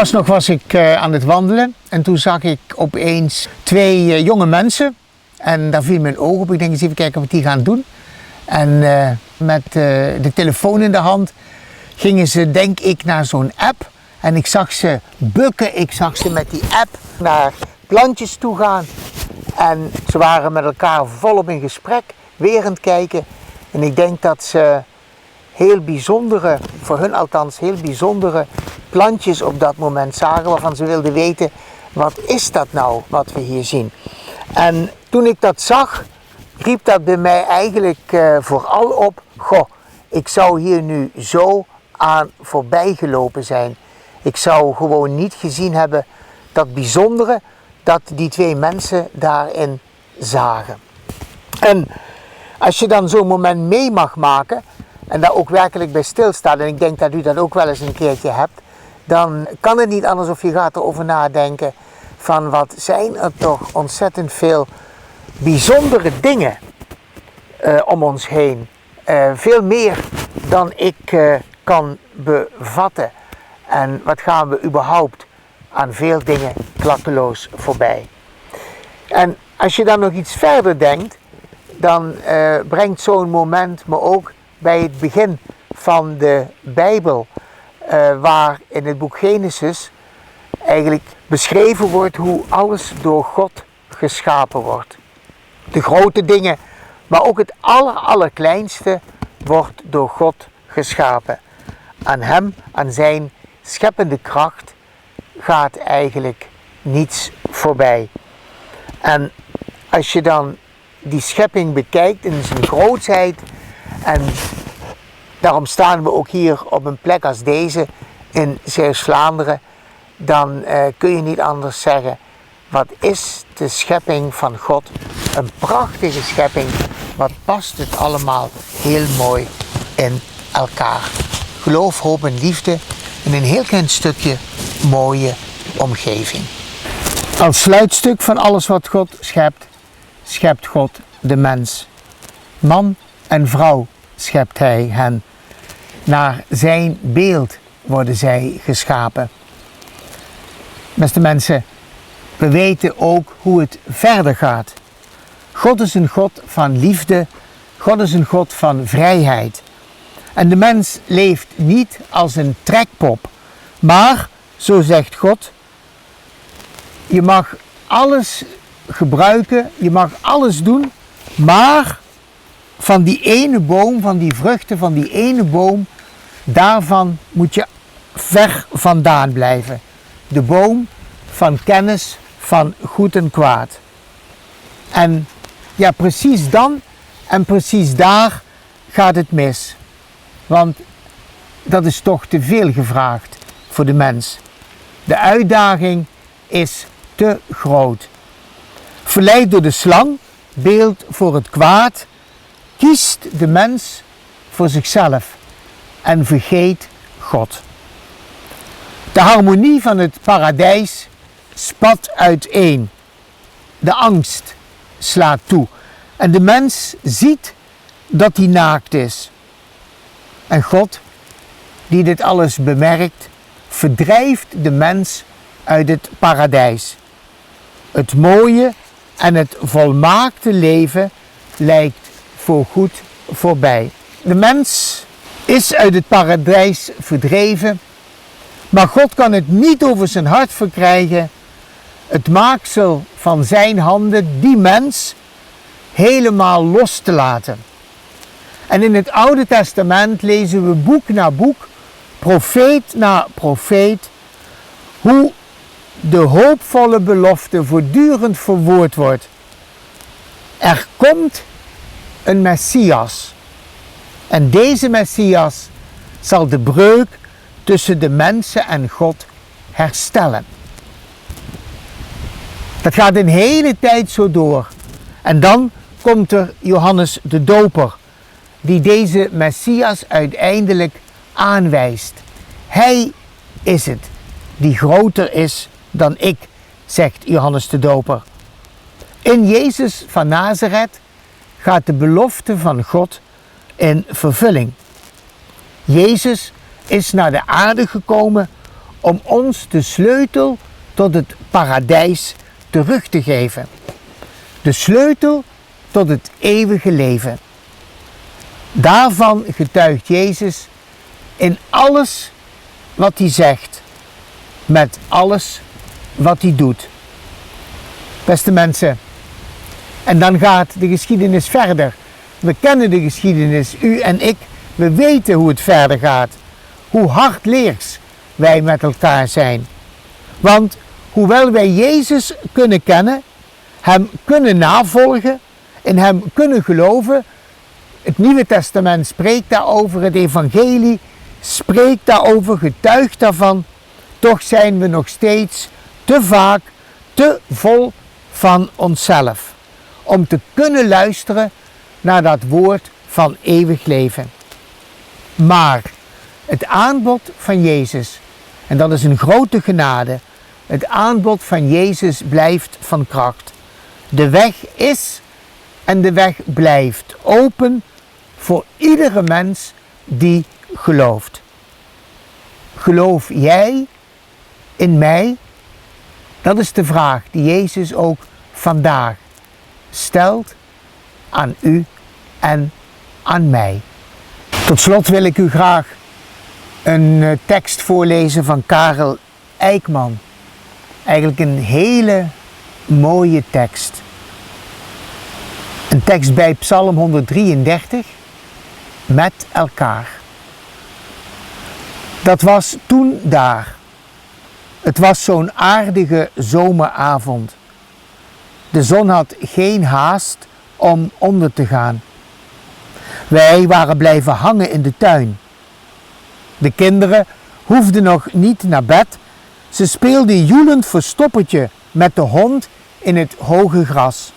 Pas nog was ik aan het wandelen en toen zag ik opeens twee jonge mensen. En daar viel mijn oog op. Ik denk eens even kijken wat die gaan doen. En met de telefoon in de hand gingen ze, denk ik, naar zo'n app. En ik zag ze bukken, ik zag ze met die app naar plantjes toe gaan. En ze waren met elkaar volop in gesprek, weer aan het kijken. En ik denk dat ze heel bijzondere, voor hun althans heel bijzondere plantjes op dat moment zagen, waarvan ze wilden weten, wat is dat nou wat we hier zien? En toen ik dat zag, riep dat bij mij eigenlijk vooral op, goh, ik zou hier nu zo aan voorbij gelopen zijn. Ik zou gewoon niet gezien hebben dat bijzondere dat die twee mensen daarin zagen. En als je dan zo'n moment mee mag maken en daar ook werkelijk bij stilstaat, en ik denk dat u dat ook wel eens een keertje hebt, dan kan het niet anders of je gaat erover nadenken van wat zijn er toch ontzettend veel bijzondere dingen om ons heen. Veel meer dan ik kan bevatten. En wat gaan we überhaupt aan veel dingen klakkeloos voorbij. En als je dan nog iets verder denkt, dan brengt zo'n moment me ook bij het begin van de Bijbel, waar in het boek Genesis eigenlijk beschreven wordt hoe alles door God geschapen wordt. De grote dingen, maar ook het allerkleinste wordt door God geschapen. Aan hem, aan zijn scheppende kracht, gaat eigenlijk niets voorbij. En als je dan die schepping bekijkt in zijn grootsheid, en daarom staan we ook hier op een plek als deze in Zeeuws-Vlaanderen, dan kun je niet anders zeggen, wat is de schepping van God? Een prachtige schepping, wat past het allemaal heel mooi in elkaar. Geloof, hoop en liefde in een heel klein stukje mooie omgeving. Als sluitstuk van alles wat God schept, schept God de mens. Man en vrouw schept hij hen. Naar zijn beeld worden zij geschapen. Beste mensen, we weten ook hoe het verder gaat. God is een God van liefde, God is een God van vrijheid. En de mens leeft niet als een trekpop, maar, zo zegt God, je mag alles gebruiken, je mag alles doen, maar van die ene boom, van die vruchten, van die ene boom, daarvan moet je ver vandaan blijven. De boom van kennis van goed en kwaad. En ja, precies dan en precies daar gaat het mis. Want dat is toch te veel gevraagd voor de mens. De uitdaging is te groot. Verleid door de slang, beeld voor het kwaad, kiest de mens voor zichzelf en vergeet God. De harmonie van het paradijs spat uiteen. De angst slaat toe. En de mens ziet dat hij naakt is. En God, die dit alles bemerkt, verdrijft de mens uit het paradijs. Het mooie en het volmaakte leven lijkt voorgoed voorbij. De mens is uit het paradijs verdreven, maar God kan het niet over zijn hart verkrijgen het maaksel van zijn handen, die mens, helemaal los te laten. En in het Oude Testament lezen we boek na boek, profeet na profeet, hoe de hoopvolle belofte voortdurend verwoord wordt. Er komt een Messias. En deze Messias zal de breuk tussen de mensen en God herstellen. Dat gaat een hele tijd zo door. En dan komt er Johannes de Doper, die deze Messias uiteindelijk aanwijst. Hij is het die groter is dan ik, zegt Johannes de Doper. In Jezus van Nazareth gaat de belofte van God in vervulling. Jezus is naar de aarde gekomen om ons de sleutel tot het paradijs terug te geven. De sleutel tot het eeuwige leven. Daarvan getuigt Jezus in alles wat hij zegt, met alles wat hij doet. Beste mensen, en dan gaat de geschiedenis verder. We kennen de geschiedenis, u en ik, we weten hoe het verder gaat. Hoe hardleers wij met elkaar zijn. Want hoewel wij Jezus kunnen kennen, hem kunnen navolgen, in hem kunnen geloven, het Nieuwe Testament spreekt daarover, het Evangelie spreekt daarover, getuigt daarvan, toch zijn we nog steeds te vaak te vol van onszelf om te kunnen luisteren naar dat woord van eeuwig leven. Maar het aanbod van Jezus, en dat is een grote genade, het aanbod van Jezus blijft van kracht. De weg is en de weg blijft open voor iedere mens die gelooft. Geloof jij in mij? Dat is de vraag die Jezus ook vandaag stelt aan u en aan mij. Tot slot wil ik u graag een tekst voorlezen van Karel Eijkman. Eigenlijk een hele mooie tekst. Een tekst bij Psalm 133, met elkaar. Dat was toen daar. Het was zo'n aardige zomeravond. De zon had geen haast om onder te gaan. Wij waren blijven hangen in de tuin. De kinderen hoefden nog niet naar bed. Ze speelden joelend verstoppertje met de hond in het hoge gras.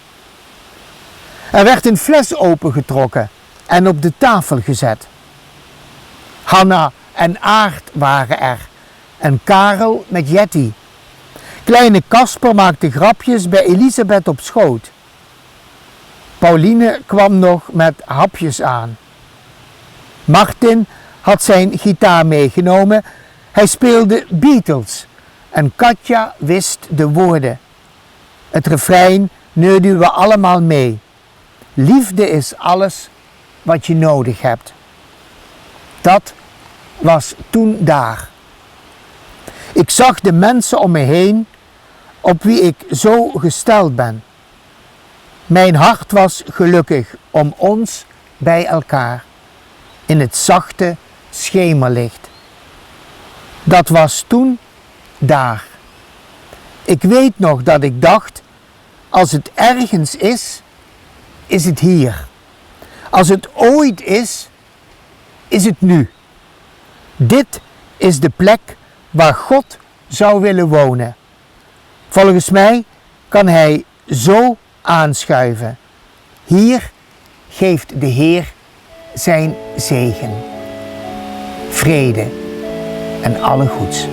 Er werd een fles opengetrokken en op de tafel gezet. Hanna en Aart waren er en Karel met Jetty. Kleine Kasper maakte grapjes bij Elisabeth op schoot. Pauline kwam nog met hapjes aan. Martin had zijn gitaar meegenomen. Hij speelde Beatles en Katja wist de woorden. Het refrein neurden we allemaal mee. Liefde is alles wat je nodig hebt. Dat was toen daar. Ik zag de mensen om me heen op wie ik zo gesteld ben. Mijn hart was gelukkig om ons bij elkaar in het zachte schemerlicht. Dat was toen daar. Ik weet nog dat ik dacht, als het ergens is, is het hier. Als het ooit is, is het nu. Dit is de plek waar God zou willen wonen. Volgens mij kan Hij zo aanschuiven. Hier geeft de Heer zijn zegen, vrede en alle goeds.